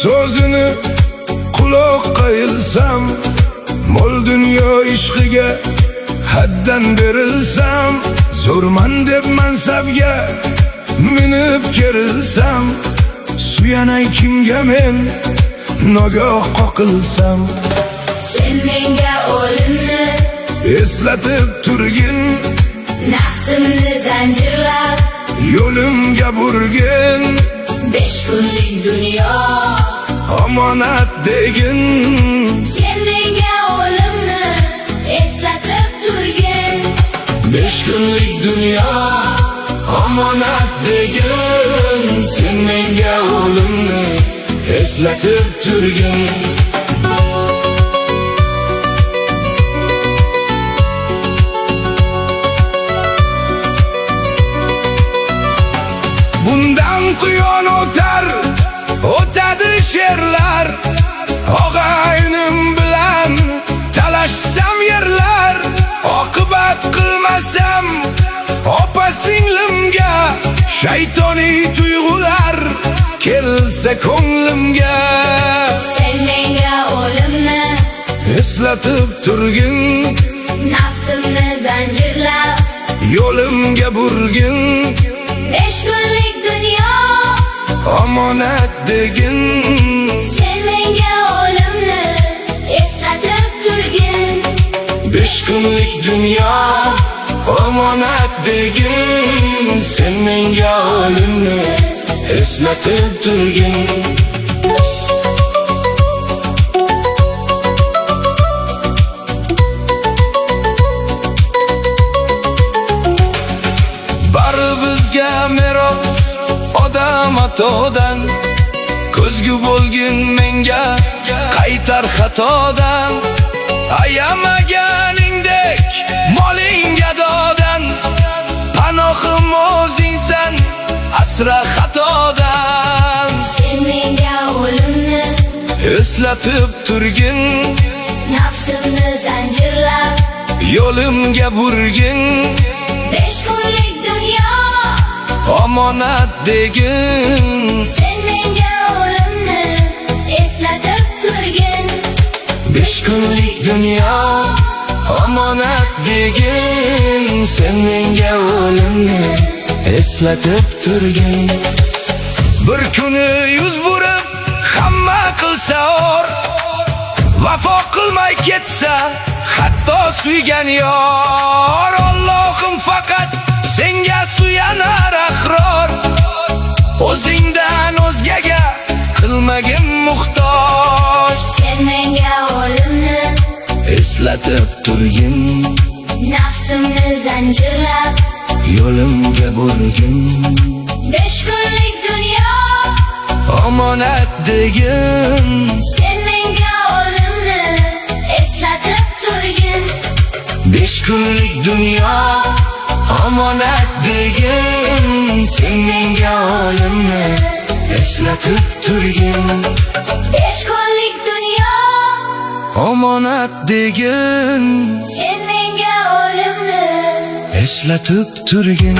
so'zini quloqqa ilsam, mol dunyo ishqiga haddan berilsam, zo'rman deb mansabga minib kerilsam, suyanay kimga men nogoh qoqilsam, sen menga o'limni eslatib turgin, nafsimni zanjirlab yo'limga burgin, 5 kunlik dunyo omonat degin. sen menga o'limni eslatib turgin, 5 kunlik dunyo omonat degin, sen menga o'limni eslatib turgin. Bundan quyon o'tadi sherlar, og'aynim bilan talashsam yerlar, oqibat qilmasam opa singlimga, shaytoniy tuyg'ular kelsa ko'nglimga, sen menga o'limni eslatib turgin, nafsimni zanjirlab yo'limga burgin, 5 kunlik dunyo omonat degin. sen menga o'limni eslatib turgin, 5 kunlik dunyo omonat degin, sen menga o'limni eslatib turgin. Bari bizga meros odam atodan, ko'zgu bo'lgin menga qaytar xatodan, ayamaganingdek moling gadodan, panohim o'zingsan asra xatodan, sen menga o'limni eslatib turgin, nafsimni zanjirlab yo'limga burgin, 5 kunlik dunyo omonat degin. sen menga o'limni eslatib turgin, 5 kunlik dunyo omonat degin, sen menga o'limni eslatib turgin. Bir kuni yuz burib hamma qilsa or, vafo qilmay ketsa hatto suygan yor, Allohim faqat senga suyanar ahror, o'zingdan o'zgaga qilmagin muhtoj, sen menga o'limni eslatib turgin, nafsimni zanjirlab yo'limga burgin, 5 kunlik dunyo omonat degin. sen menga o'limni eslatib turgin, 5 kunlik dunyo omonat degin, sen menga o'limni eslatib turgin, 5 kunlik dunyo omonat degin, sen menga o'limni eslatib turgin.